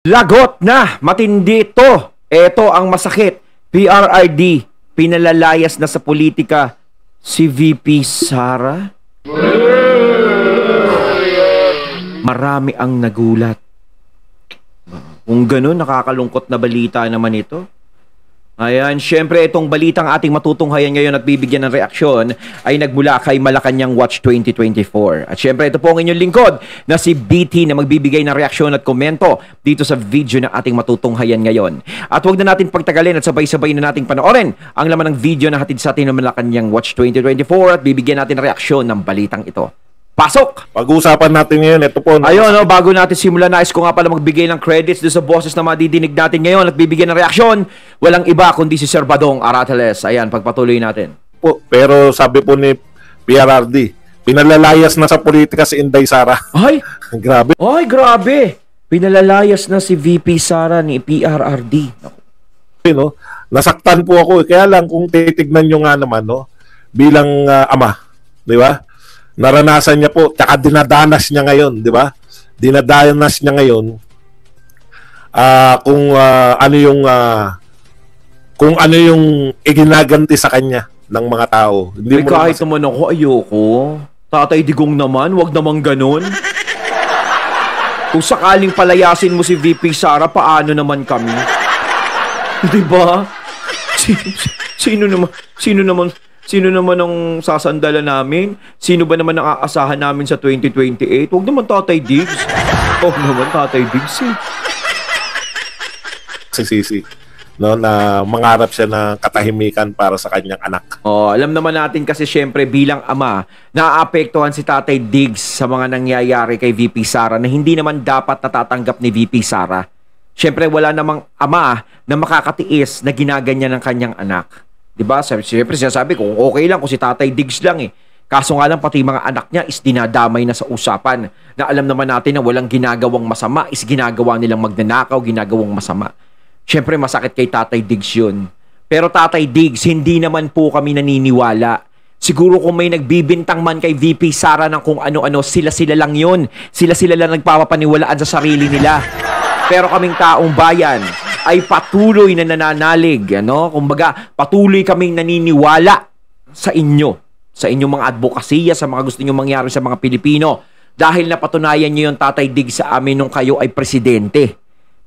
Lagot na! Matindi ito! Ito ang masakit. PRRD, pinalalayas na sa politika si VP Sara. Marami ang nagulat. Kung ganun, nakakalungkot na balita naman ito. Ayan, syempre itong balitang ating matutunghayan ngayon at bibigyan ng reaksyon ay nagmula kay Malacanang Watch 2024. At syempre ito po ang inyong lingkod na si BT na magbibigay ng reaksyon at komento dito sa video na ating matutunghayan ngayon. At huwag na natin pagtagalin at sabay-sabay na nating panoorin ang laman ng video na hatid sa atin ng Malacanang Watch 2024 at bibigyan natin ng reaksyon ng balitang ito. Pasok! Pag-uusapan natin ngayon, ito po. Ayun, no, bago natin simulan, nais ko nga pala magbigay ng credits doon sa boses na madidinig natin ngayon at bibigyan ng reaksyon. Walang iba kundi si Sir Badong Arateles. Ayan, pagpatuloy natin. Pero sabi po ni PRRD, pinalalayas na sa politika si Inday Sara. Ay! Grabe. Ay, grabe! Pinalalayas na si VP Sara ni PRRD. No? Nasaktan po ako. Kaya lang kung titignan nyo nga naman, no? Bilang ama, di ba? Naranasan niya po, tsaka dinadanas niya ngayon, di ba? Dinadanas niya ngayon kung ano yung iginaganti sa kanya ng mga tao. Hindi mo kahit naman ako, ayoko. Tatay Digong naman, wag naman ganun. Kung sakaling palayasin mo si VP Sara, paano naman kami? Di ba? Sino naman ang sasandala namin? Sino ba naman ang aasahan namin sa 2028? Huwag naman Tatay Diggs. Huwag naman Tatay Diggs eh. Si Sisi, no, na mangarap siya ng katahimikan para sa kanyang anak. Oh, alam naman natin kasi syempre bilang ama, naaapektuhan si Tatay Diggs sa mga nangyayari kay VP Sara na hindi naman dapat natatanggap ni VP Sara. Syempre wala namang ama na makakatiis na ginaganyan ng kanyang anak. Diba? Siyempre sinasabi ko, okay lang kung si Tatay Diggs lang eh. Kaso nga lang pati mga anak niya is dinadamay na sa usapan. Na alam naman natin na walang ginagawang masama is ginagawa nilang magnanakaw, ginagawang masama. Siyempre masakit kay Tatay Diggs yun. Pero Tatay Diggs, hindi naman po kami naniniwala. Siguro kung may nagbibintang man kay VP Sara ng kung ano-ano, sila-sila lang yun. Sila-sila lang nagpapaniwalaan sa sarili nila. Pero kaming taong bayan ay patuloy na nananalig, ano? Kumbaga, patuloy kaming naniniwala sa inyo, sa inyong mga advokasya, sa mga gusto niyo mangyari sa mga Pilipino. Dahil napatunayan niyo yung Tatay Diggs sa amin nung kayo ay presidente.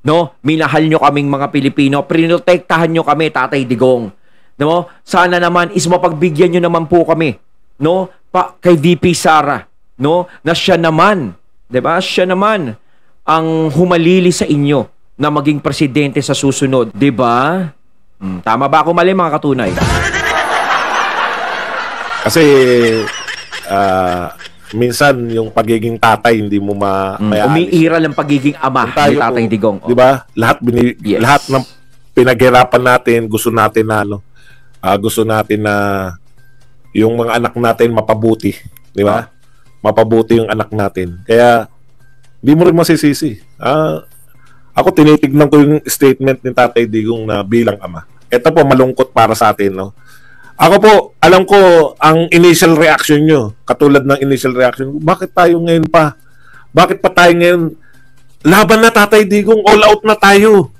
No? Minahal niyo kaming mga Pilipino, prinotektahan niyo kami, Tatay Digong. No? Sana naman is mapagbigyan niyo naman po kami, no? Kay VP Sara, no? Na siya naman, 'di ba? Siya naman ang humalili sa inyo na maging presidente sa susunod, 'di ba? Tama ba ako mali mga katunay? Kasi minsan yung pagiging tatay hindi mo umiiral ang pagiging ama ni Tatay Digong. 'Di ba? Lahat ng pinaghirapan natin, gusto natin na yung mga anak natin mapabuti, 'di ba? Mapabuti yung anak natin. Kaya hindi mo rin masisisi. Ako tinitignan ko yung statement ni Tatay Digong na bilang ama. Ito po malungkot para sa atin, no. Ako po, alam ko ang initial reaction nyo, katulad ng initial reaction, bakit tayo ngayon pa? Bakit pa tayo ngayon? Laban na Tatay Digong, all out na tayo.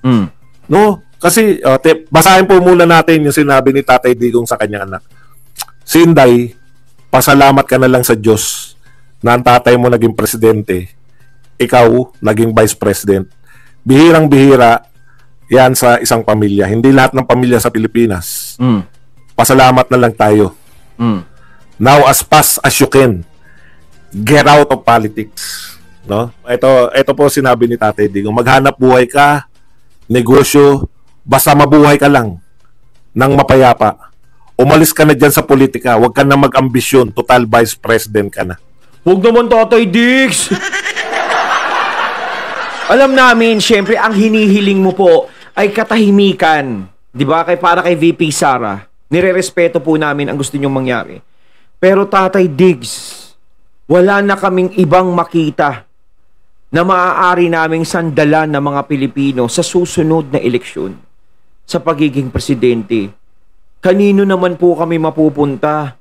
No? Kasi, basahin po muna natin yung sinabi ni Tatay Digong sa kanyang anak. Sinday, pasalamat ka na lang sa Diyos na ang tatay mo naging presidente, ikaw naging vice president. Bihirang-bihira yan sa isang pamilya. Hindi lahat ng pamilya sa Pilipinas. Pasalamat na lang tayo. Now, as fast as you can, get out of politics. No? Ito po sinabi ni Tatay Digong. Maghanap buhay ka, negosyo, basta mabuhay ka lang ng mapayapa. Umalis ka na dyan sa politika. Huwag ka na mag-ambisyon. Total vice president ka na. Huwag naman Tatay Diggs! Alam namin, syempre, ang hinihiling mo po ay katahimikan. Di ba? Para kay VP Sara, nire-respeto po namin ang gusto nyong mangyari. Pero Tatay Diggs, wala na kaming ibang makita na maaari naming sandalan ng mga Pilipino sa susunod na eleksyon sa pagiging presidente. Kanino naman po kami mapupunta?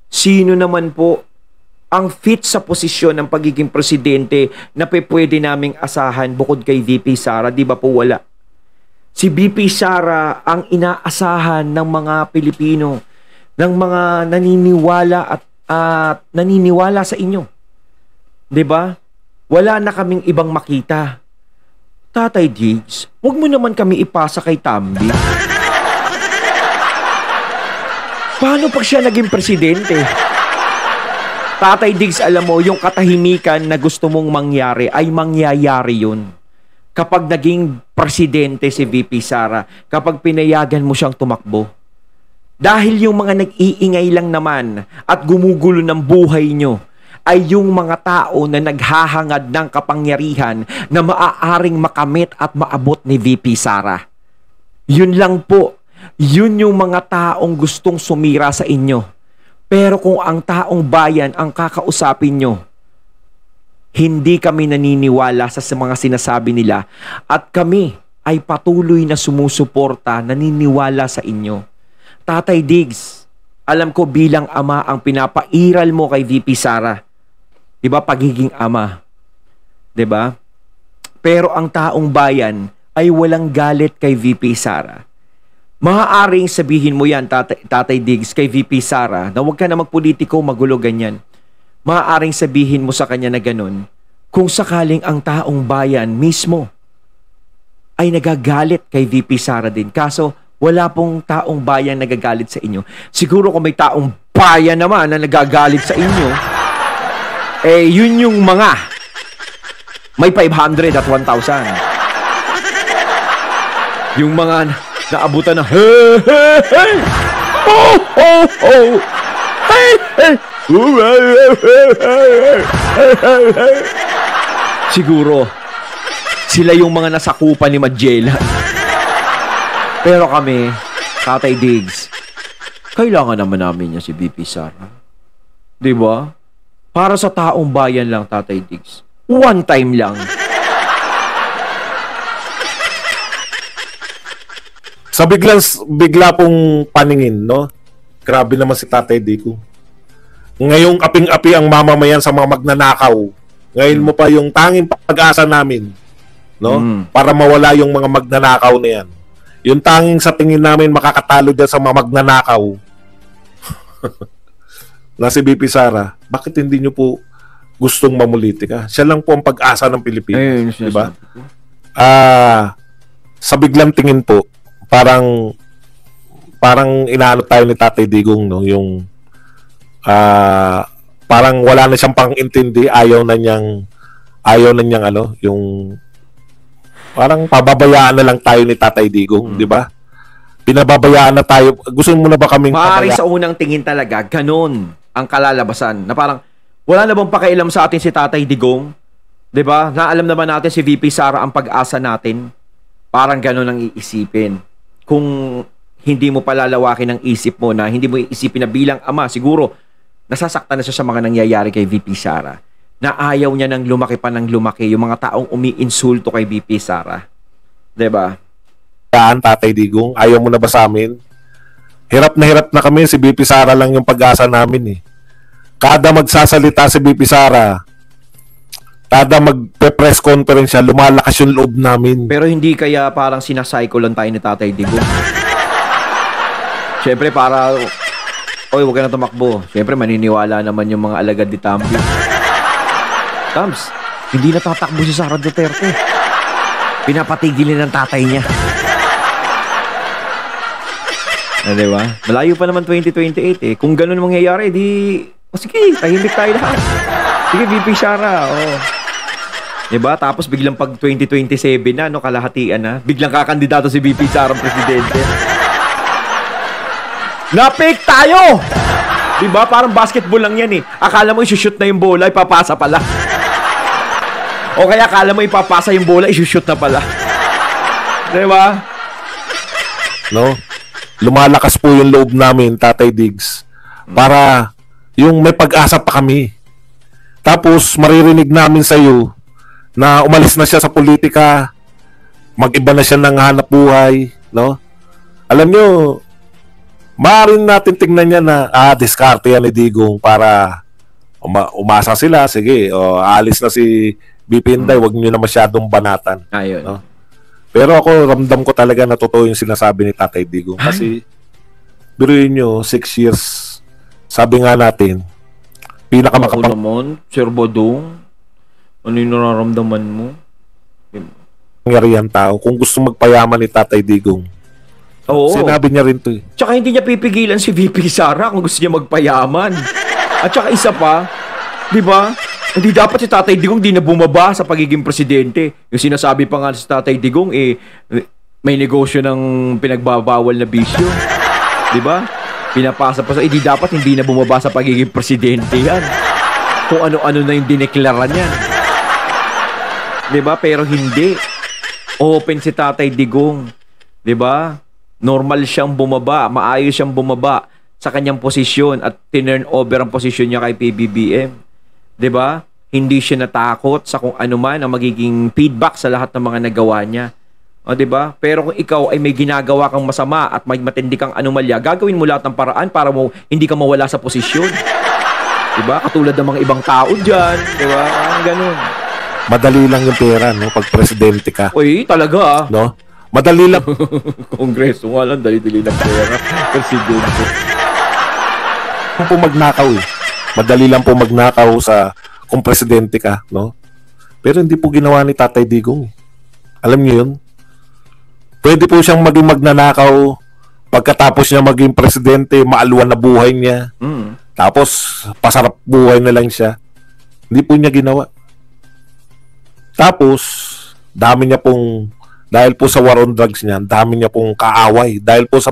Sino naman po ang fit sa posisyon ng pagiging presidente na pwede naming asahan bukod kay VP Sara? Di ba po wala? Si VP Sara ang inaasahan ng mga Pilipino, ng mga naniniwala at naniniwala sa inyo. 'Di ba? Wala na kaming ibang makita. Tatay Diggs, huwag mo naman kami ipasa kay Tambi. Paano pag siya naging presidente? Tatay Diggs, alam mo, yung katahimikan na gusto mong mangyari ay mangyayari yun. Kapag naging presidente si VP Sara, kapag pinayagan mo siyang tumakbo. Dahil yung mga nag-iingay lang naman at gumugulo ng buhay nyo ay yung mga tao na naghahangad ng kapangyarihan na maaaring makamit at maabot ni VP Sara. Yun lang po. Yun yung mga taong gustong sumira sa inyo. Pero kung ang taong bayan ang kakausapin nyo, hindi kami naniniwala sa mga sinasabi nila at kami ay patuloy na sumusuporta, naniniwala sa inyo. Tatay Diggs, alam ko bilang ama ang pinapairal mo kay VP Sara. 'Di ba? Pagiging ama. 'Di ba? Pero ang taong bayan ay walang galit kay VP Sara. Maaaring sabihin mo yan, Tatay Diggs, kay VP Sara, na huwag ka na magpolitiko, magulo ganyan. Maaaring sabihin mo sa kanya na ganun, kung sakaling ang taong bayan mismo ay nagagalit kay VP Sara din. Kaso, wala pong taong bayan nagagalit sa inyo. Siguro kung may taong bayan naman na nagagalit sa inyo, eh, yun yung mga may 500 at 1,000. Yung mga naabutan na, hey, hey, hey! Oh, oh, oh! Hey, hey! Siguro, sila yung mga nasakupan ni Magellan. Pero kami, Tatay Diggs, kailangan naman namin niya si VP Sara. Diba? Para sa taong bayan lang, Tatay Diggs. One time lang. Sa bigla pong paningin, no? Grabe naman si Tatay Dico. Ngayong aping-api ang mamamayan sa mga magnanakaw. Ngayon mo pa yung tanging pag-asa namin, no? Para mawala yung mga magnanakaw na yan. Yung tanging sa tingin namin makakatalo dyan sa mga magnanakaw. Na si VP Sara, bakit hindi nyo po gustong mamulitika? Siya lang po ang pag-asa ng Pilipinas. Diba? Sa biglang tingin po, parang inaano tayo ni Tatay Digong, no, yung parang wala na siyang pang-intindi, ayaw na niyang ano, yung parang pababayaan na lang tayo ni Tatay Digong, di ba? Pinababayaan na tayo. Gusto mo na ba kaming maaari sa unang tingin talaga ganun ang kalalabasan, na parang wala na bang pakialam sa atin si Tatay Digong, di ba? Na alam naman natin si VP Sara ang pag-asa natin. Parang ganun ang iisipin. Kung hindi mo palalawakin ang isip mo, na hindi mo iisipin na bilang ama, siguro nasasaktan na siya sa mga nangyayari kay VP Sara, na ayaw niya nang lumaki pa ng lumaki yung mga taong umiinsulto kay VP Sara. Diba? Yan, Tatay Digong, ayaw mo na ba sa amin? Hirap na kami, si VP Sara lang yung pag-asa namin eh. Kada magsasalita si VP Sara, kada magpe-press conference siya, lumalakas yung loob namin. Pero hindi kaya parang sinacycle lang tayo ni Tatay Digong? Siyempre para, oy, huwag ka na tumakbo. Siyempre maniniwala naman yung mga alagad ni Tambi. Tams, hindi na tatakbo si Sara Duterte. Pinapatigilin ng tatay niya. Diba? Malayo pa naman 2028 eh. Kung ganun mangyayari, sige, tahimik tayo lahat. Sige, VP Sara, oh. Diba? Tapos biglang pag 2027 na, no, kalahatian na, biglang kakandidato si VP Sara ang presidente. Na-pick tayo! Diba? Parang basketball lang yan eh. Akala mo isushoot na yung bola, ipapasa pala. O kaya akala mo ipapasa yung bola, isushoot na pala. Diba? No? Lumalakas po yung loob namin, Tatay Diggs, para yung may pag-asa pa kami. Tapos maririnig namin sa iyo na umalis na siya sa politika, mag-iba na siya ng hanap buhay, no? Alam nyo, maaaring natin tingnan niya na diskarte yan ni Digong para umasa sila, sige, aalis na si BP Inday, wag niyo na masyadong banatan. Ayun. No? Pero ako, ramdam ko talaga na totoo yung sinasabi ni Tatay Digong. Kasi, biruin nyo, 6 years, sabi nga natin, Ako naman, Sir Bodong, ano yung nararamdaman mo? Pangyarihan tao, kung gusto magpayaman ni Tatay Digong, Oo. sinabi niya rin to eh. Tsaka hindi niya pipigilan si VP Sara kung gusto niya magpayaman. At tsaka isa pa, di ba? Hindi dapat si Tatay Digong di na bumaba sa pagiging presidente. Yung sinasabi pa nga si Tatay Digong, may negosyo ng pinagbabawal na bisyo. Di ba? Pinapasa pa sa, di dapat hindi na bumaba sa pagiging presidente yan. Kung ano-ano na yung dineklara niyan. Di ba? Pero hindi. Open si Tatay Digong. Di ba? Normal siyang bumaba, maayos siyang bumaba sa kanyang posisyon at tinurn over ang posisyon niya kay PBBM. 'Di ba? Hindi siya natakot sa kung ano man ang magiging feedback sa lahat ng mga nagawa niya. O 'di ba? Pero kung ikaw ay may ginagawa kang masama at may matindi kang anomalya, gagawin mo lahat ng paraan para mo hindi ka mawala sa posisyon. 'Di ba? Katulad ng mga ibang tao diyan, 'di ba? Ang ganoon. Madali lang yung pera, no? Pag presidente ka. Uy, talaga No? Madali lang. Kongreso nga lang, dali-dali lang pera. Presidente. Po magnakaw eh. Madali lang po magnakaw sa kung presidente ka, no? Pero hindi po ginawa ni Tatay Digong. Alam niyo yun? Pwede po siyang maging magnanakaw pagkatapos niya maging presidente, maaluan na buhay niya. Tapos, pasarap buhay na lang siya. Hindi po niya ginawa. Tapos, dami niya pong, dahil po sa war on drugs niya, dami niya pong kaaway. Dahil po sa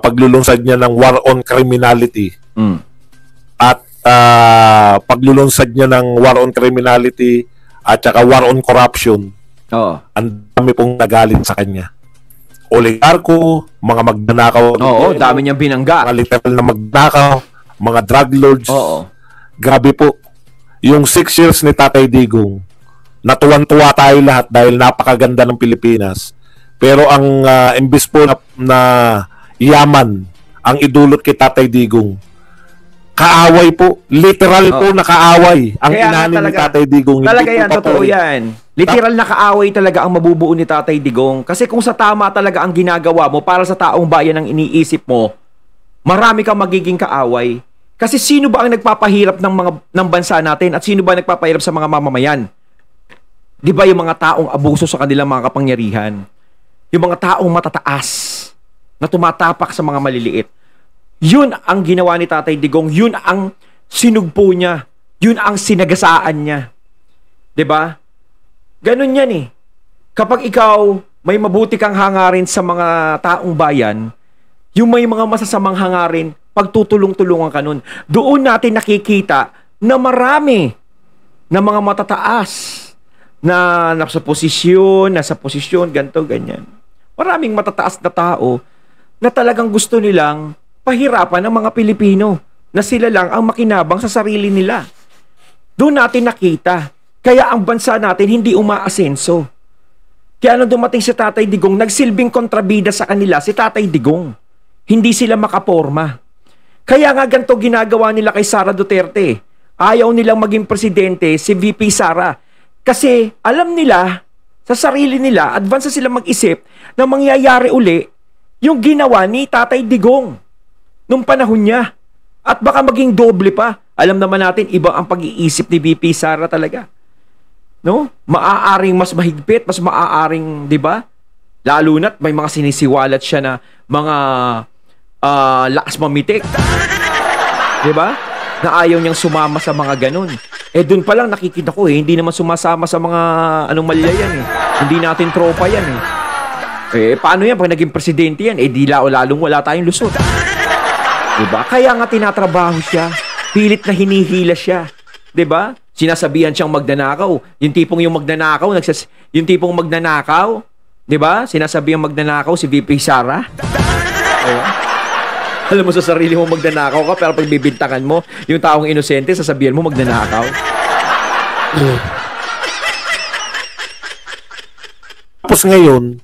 paglulunsad niya ng war on criminality. At paglulunsad niya ng war on criminality at saka war on corruption. Ang dami pong nagalit sa kanya. Oligarko, mga magnanakaw. Oo, dami niyang binangga. Mga literal na magnanakaw, mga drug lords. Oo. Grabe po. Yung 6 years ni Tatay Digong, natuwan-tuwa tayo lahat dahil napakaganda ng Pilipinas. Pero ang imbis po na yaman ang idulot kay Tatay Digong, kaaway po. Literal po na kaaway ang inanin ni Tatay Digong. Talaga yan, totoo yan. Literal na kaaway talaga ang mabubuo ni Tatay Digong. Kasi kung sa tama talaga ang ginagawa mo para sa taong bayan ang iniisip mo, marami kang magiging kaaway. Kasi sino ba ang nagpapahirap ng bansa natin at sino ba nagpapahirap sa mga mamamayan? Di ba yung mga taong abuso sa kanilang mga kapangyarihan? Yung mga taong matataas na tumatapak sa mga maliliit. Yun ang ginawa ni Tatay Digong. Yun ang sinugpo niya. Yun ang sinagasaan niya. Di ba? Ganun yan eh. Kapag ikaw may mabuti kang hangarin sa mga taong bayan, yung may mga masasamang hangarin, pagtutulong-tulungan ka nun. Doon natin nakikita na marami na mga matataas na nasa posisyon, ganito, ganyan. Maraming matataas na tao na talagang gusto nilang pahirapan ng mga Pilipino na sila lang ang makinabang sa sarili nila. Doon natin nakita. Kaya ang bansa natin hindi umaasenso. Kaya nung dumating si Tatay Digong, nagsilbing kontrabida sa kanila si Tatay Digong. Hindi sila makaporma. Kaya nga ganito ginagawa nila kay Sara Duterte. Ayaw nilang maging presidente si VP Sara. Kasi alam nila, sa sarili nila, advance sila mag-isip na mangyayari uli yung ginawa ni Tatay Digong nung panahon niya. At baka maging doble pa. Alam naman natin, iba ang pag-iisip ni VP Sara talaga. No? Maaaring mas mahigpit, mas maaaring, di ba? Lalo na't may mga sinisiwalat siya na mga lakas mamitik. Di ba? Na ayaw niyang sumama sa mga ganun. Doon pa lang nakikita ko hindi naman sumasama sa mga anomalya yan eh. Hindi natin tropa yan eh. Paano yan pag naging presidente yan? Di lalong wala tayong lusot. Diba? Kaya nga tinatrabaho siya. Pilit na hinihila siya. Diba? Sinasabihan siyang magnanakaw. Yung tipong magnanakaw, diba? Sinasabihan magnanakaw si VP Sara. Diba? Alam mo sa sarili mo magnanakaw ka, pero pag bibintangan mo, yung taong inosente, sasabihan mo magnanakaw. Tapos ngayon,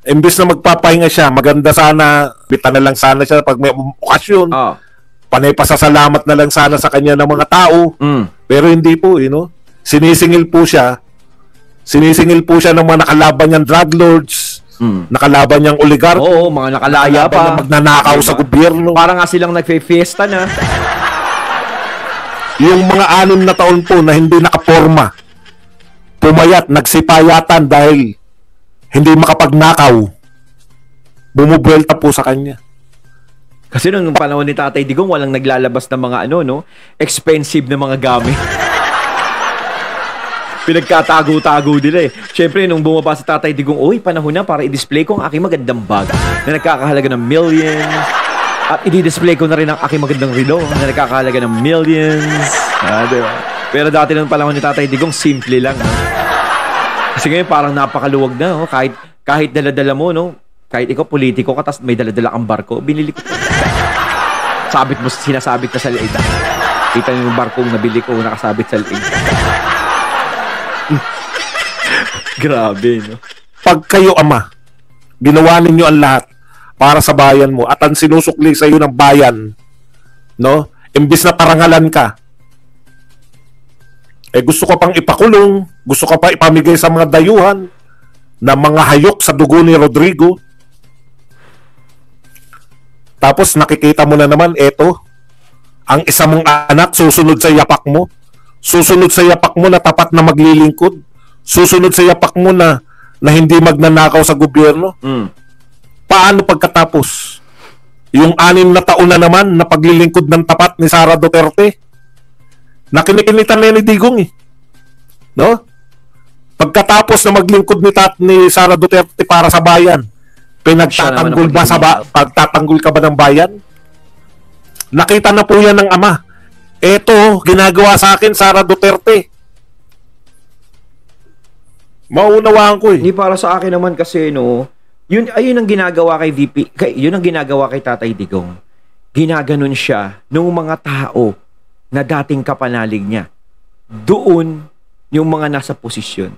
imbes na magpapahinga siya, maganda sana, bitan na lang sana siya pag may okasyon. panay pasasalamat na lang sana sa kanya ng mga tao. Pero hindi po, sinisingil po siya ng mga nakalaban niyang drug lords, nakalaban niyang oligarko. Oo, mga nakalaya pa. Na magnanakaw sa gobyerno. Parang nga silang nagfe-fiesta na. Yung mga 6 na taon po na hindi nakaporma, pumayat, nagsipayatan dahil hindi makapagnakaw, bumubuelta po sa kanya. Kasi nung panahon ni Tatay Digong, walang naglalabas ng mga expensive na mga gamit. Pinagkatago-tago nila eh. Siyempre, nung bumaba si Tatay Digong, panahon na para i-display ko ang aking magandang bag na nagkakahalaga ng millions. At i-display ko na rin ang aking magandang relo na nagkakahalaga ng millions. Diba? Pero dati nung panahon ni Tatay Digong, simple lang. Kasi ngayon parang napakaluwag na. Kahit dala-dala mo, kahit ikaw politiko ka, tapos may dala-dala kang barko, binili ko. Sinasabit ka sa liig. Kita yung barkong nabili ko, nakasabit sa liig. Grabe, no? Pag kayo, Ama, ginawa ninyo ang lahat para sa bayan mo at ang sinusukli sa iyo ng bayan, imbis na parangalan ka, gusto ko pang ipakulong, gusto ko pa ipamigay sa mga dayuhan na mga hayok sa dugo ni Rodrigo. Tapos nakikita mo na naman, ang isa mong anak susunod sa yapak mo. Susunod sa yapak mo na tapat na maglilingkod. Susunod sa yapak mo na hindi magnanakaw sa gobyerno. Paano pagkatapos? Yung 6 na taon na naman na paglilingkod ng tapat ni Sara Duterte, nakinikinita na ni Digong no? Pagkatapos na maglingkod ni Sara Duterte para sa bayan, pagtatanggol ka ba ng bayan? Nakita na po yan ng Ama. Eto, ginagawa sa akin Sara Duterte. Maunawaan ko Hindi, para sa akin naman kasi ayun ang ginagawa kay yun ang ginagawa kay Tatay Digong. Ginaganon siya ng mga tao na dating kapanalig niya. Doon yung mga nasa posisyon.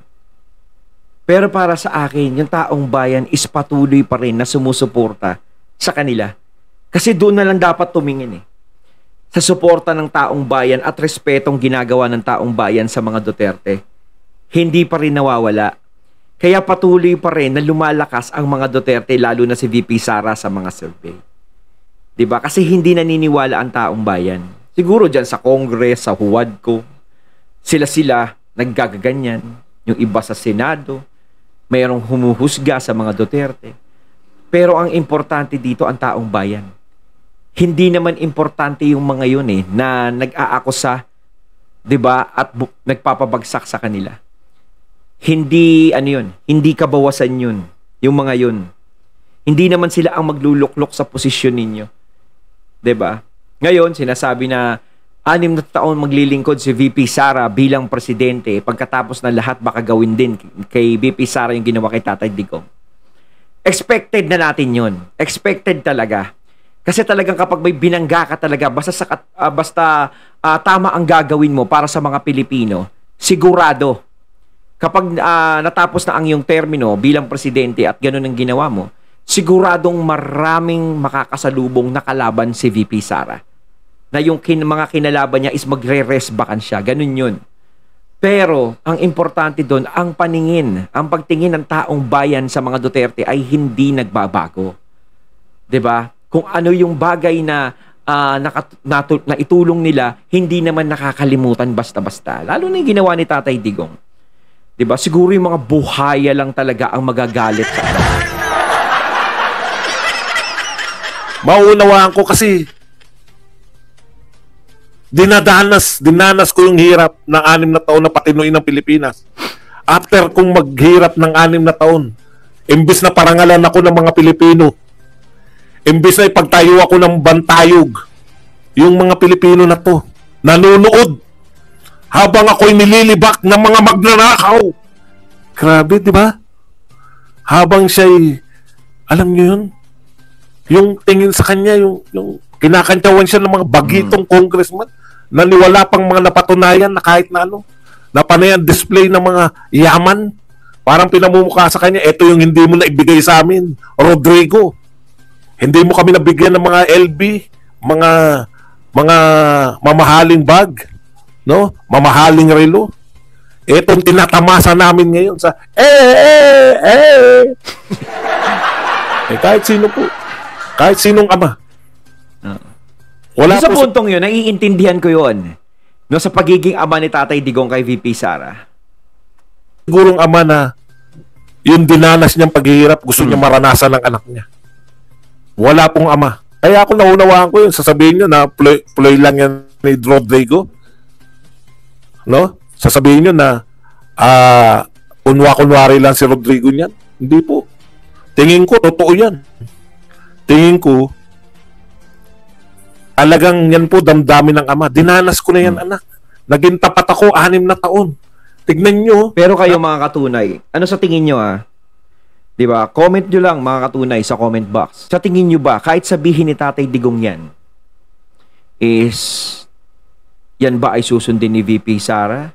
Pero para sa akin, yung taong bayan is patuloy pa rin na sumusuporta sa kanila. Kasi doon na lang dapat tumingin sa suporta ng taong bayan at respetong ginagawa ng taong bayan sa mga Duterte. Hindi pa rin nawawala. Kaya patuloy pa rin na lumalakas ang mga Duterte, lalo na si VP Sara sa mga survey. Diba? Kasi hindi naniniwala ang taong bayan. Siguro dyan sa Congress, sa huwad ko, sila naggagaganyan. Yung iba sa Senado, mayroong humuhusga sa mga Duterte. Pero ang importante dito ang taong bayan. Hindi naman importante yung mga yun na nag-aakusa, 'di ba? At nagpapabagsak sa kanila. Hindi hindi kabawasan yun, yung mga yun. Hindi naman sila ang magluluklok sa posisyon ninyo. 'Di ba? Ngayon, sinasabi na 6 na taon maglilingkod si VP Sara bilang presidente, pagkatapos na lahat baka gawin din kay VP Sara yung ginawa kay Tatay Digong. Expected na natin yun. Expected talaga. Kasi talagang kapag may binangga ka talaga, basta tama ang gagawin mo para sa mga Pilipino, sigurado, kapag natapos na ang iyong termino bilang presidente at ganun ang ginawa mo, siguradong maraming makakasalubong na kalaban si VP Sara. Na yung mga kinalaban niya is magre-resbakan siya. Ganun yun. Pero, ang importante doon, ang pagtingin ng taong bayan sa mga Duterte ay hindi nagbabago. 'Di ba? Kung ano yung bagay na itulong nila, hindi naman nakakalimutan basta-basta. Lalo na yung ginawa ni Tatay Digong. 'Di ba? Siguro yung mga buhaya lang talaga ang magagalit sa kanila. Maunawaan ko kasi dinanas ko yung hirap ng 6 na taon na patinuin ng Pilipinas. After kong maghirap ng 6 na taon, imbis na parangalan ako ng mga Pilipino, imbis na ipagtayo ako ng bantayog, yung mga Pilipino na to, nanonood, habang ako'y nililibak ng mga magnanakaw. Grabe, di ba? Habang siya'y, alam nyo yun, yung tingin sa kanya, yung kinakantawan siya ng mga bagitong congressman, naniwala pang mga napatunayan na kahit na na panay ang display ng mga yaman, parang pinamumukha sa kanya, eto yung hindi mo na ibigay sa amin, Rodrigo. Hindi mo kami nabigyan ng mga LB, mga mga mamahaling bag, no? Mamahaling relo. Etong tinatamasa namin ngayon sa kahit sino po. Kahit sinong ama. Wala sa puntong yun, naiintindihan ko yun. No, sa pagiging ama ni Tatay Digong kay VP Sara. Sigurong ama na yung dinanas niyang paghihirap, gusto niya maranasan ng anak niya. Wala pong ama. Kaya ako naunawaan ko yun. Sasabihin niyo na ploy lang yan ni Rodrigo. No? Sasabihin niyo na kunwari lang si Rodrigo niyan. Hindi po. Tingin ko, totoo yan. Tingin ko, talagang yan po damdamin ng ama. Dinanas ko na yan, anak. Naging tapat ako 6 na taon. Tignan nyo. Pero kayo mga katunay, ano sa tingin nyo Di ba? Comment nyo lang mga katunay sa comment box. Sa tingin nyo ba, kahit sabihin ni Tatay Digong yan, yan ba ay susundin ni VP Sara?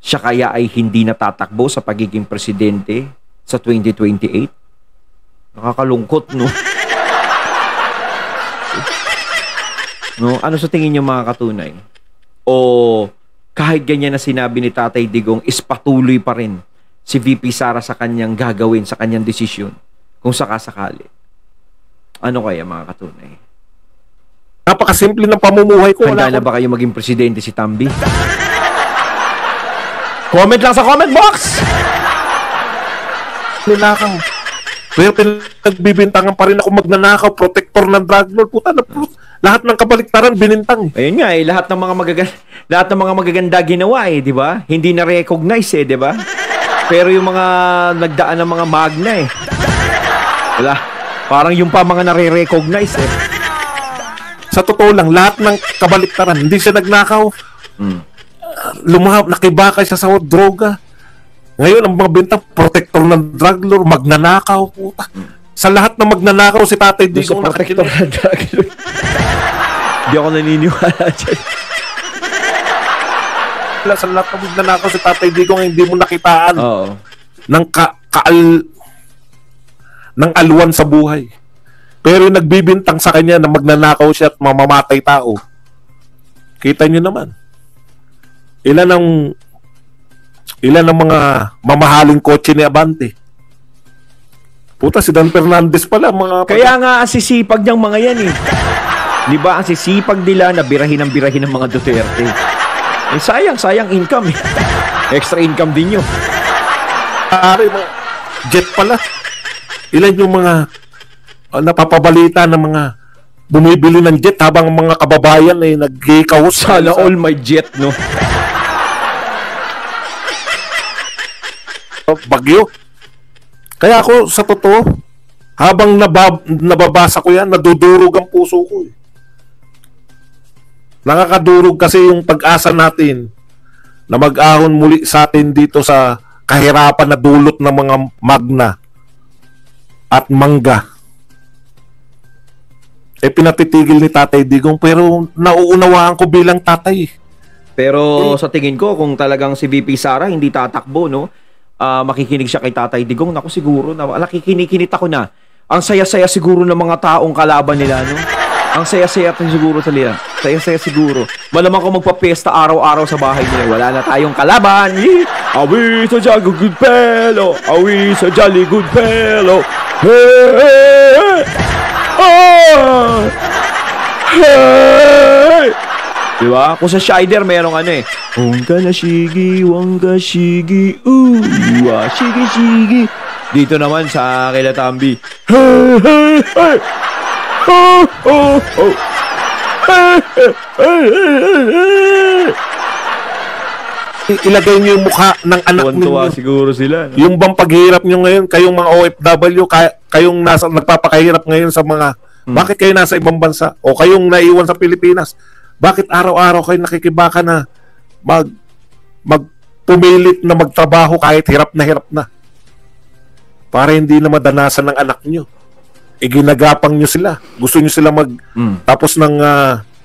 Siya kaya ay hindi natatakbo sa pagiging presidente sa 2028? Nakakalungkot, no? No? Ano sa tingin nyo mga katunay? O kahit ganyan na sinabi ni Tatay Digong, is patuloy pa rin si VP Sara sa kanyang gagawin, sa kanyang desisyon, kung sakasakali. Ano kaya mga katunay? Napakasimple ng pamumuhay ko. Handa na ba kayo maging presidente si Tambi? Comment lang sa comment box! Ninakaw. Pero pinagbibintangan pa rin ako magnanakaw, protector ng drug lord. Puta na lahat ng kabaliktaran binintang. Ayun nga lahat ng mga magaganda ginawa di ba? Hindi na recognize di ba? Pero yung mga nagdaan ng mga magna wala. Parang yung pa mga nare-recognize Sa totoo lang, lahat ng kabaliktaran, hindi siya nagnakaw. Lumahap, nakibakay siya sa droga. Ngayon, ang mga benta, protector ng drug lord, magnanakaw, puta. Sa lahat ng magnanakaw, si Tatay Digong protector ng drug lord. Hindi ako naniniwala dyan. Sa lahat ng magnanakaw, si Tatay Digong, hindi mo nakitaan. Oo. Ng alwan sa buhay. Pero yung nagbibintang sa kanya na magnanakaw siya at mamamatay tao, kita nyo naman. Ilan ang mga mamahaling kotse ni Abante. Puta, si Dan Fernandez pala. Kaya nga ang sisipag niyang mga yan Di ba? Ang sisipag nila na birahin ng mga Duterte. Sayang income Extra income din yun. Mga jet pala. Ilan yung mga napapabalita ng mga bumibili ng jet habang mga kababayan ay nag-gikaos. Sana all my jet, no? Bagyo. Kaya ako, sa totoo, habang nababasa ko yan, nadudurog ang puso ko. Nakakadurog kasi yung pag-asa natin na mag-ahon muli sa atin dito sa kahirapan na dulot ng mga magna at mangga. Pinatitigil ni Tatay Digong, pero nauunawaan ko bilang tatay. Pero sa tingin ko, kung talagang si VP Sara hindi tatakbo, no? Makikinig siya kay Tatay Digong, naku siguro na nakikinikinit ako na. Ang saya-saya siguro ng mga taong kalaban nila, no? Ang saya-saya siguro nila. Saya-saya siguro. Malamang ko magpapesta araw-araw sa bahay nila. Wala na tayong kalaban. Awi sa jolly good fellow. Awi sa jolly good fellow. Hey! Oh! Hey! Diba? Kung sa Shider, merong Wangga na shigi, wangga shigi, shigi shigi. Dito naman sa kila Tambi. Hey, hey, hey. Oh, oh, oh. Hey, hey, hey, hey. Ilagay niyo yung mukha ng anak niyo. Siguro sila. No? Yung bang paghihirap niyo ngayon, kayong mga OFW, kayong nagpapakahirap ngayon sa mga, bakit kayo nasa ibang bansa? O kayong naiwan sa Pilipinas? Bakit araw-araw kayo nakikibaka na pumilit na magtrabaho kahit hirap na? Para hindi na madanasan ng anak nyo. Ginagapang nyo sila. Gusto nyo sila tapos ng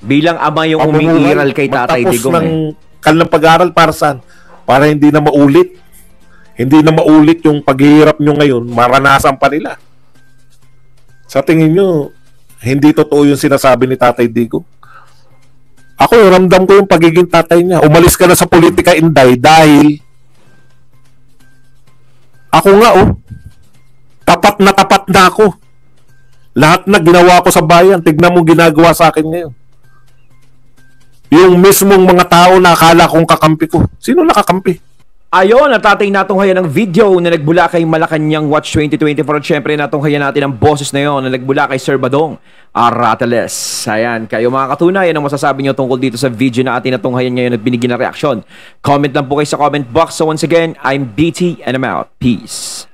bilang ama yung umiiral kay Tatay Digong. Tapos ng kanilang pag-aaral para saan? Para hindi na maulit. Hindi na maulit yung paghihirap nyo ngayon. Maranasan pa nila. Sa tingin nyo, hindi totoo yung sinasabi ni Tatay Digong? Ako, ramdam ko yung pagiging tatay niya. Umalis ka na sa politika, Inday, dahil ako nga, tapat na ako. Lahat na ginawa ko sa bayan, tignan mo ginagawa sa akin ngayon. Yung mismong mga tao na akala kong kakampi ko. Sino nakakampi? Ayon, at ating natunghayan ng video na nagbula kay Malacanang Watch 2024. At syempre, natunghayan natin ang boses na yon na nagbula kay Sir Badong Arateles. Ayan, kayo mga katunay, ano masasabi nyo tungkol dito sa video na ating natunghayan ngayon at binigyan na reaksyon? Comment lang po kayo sa comment box. So once again, I'm BT and I'm out. Peace.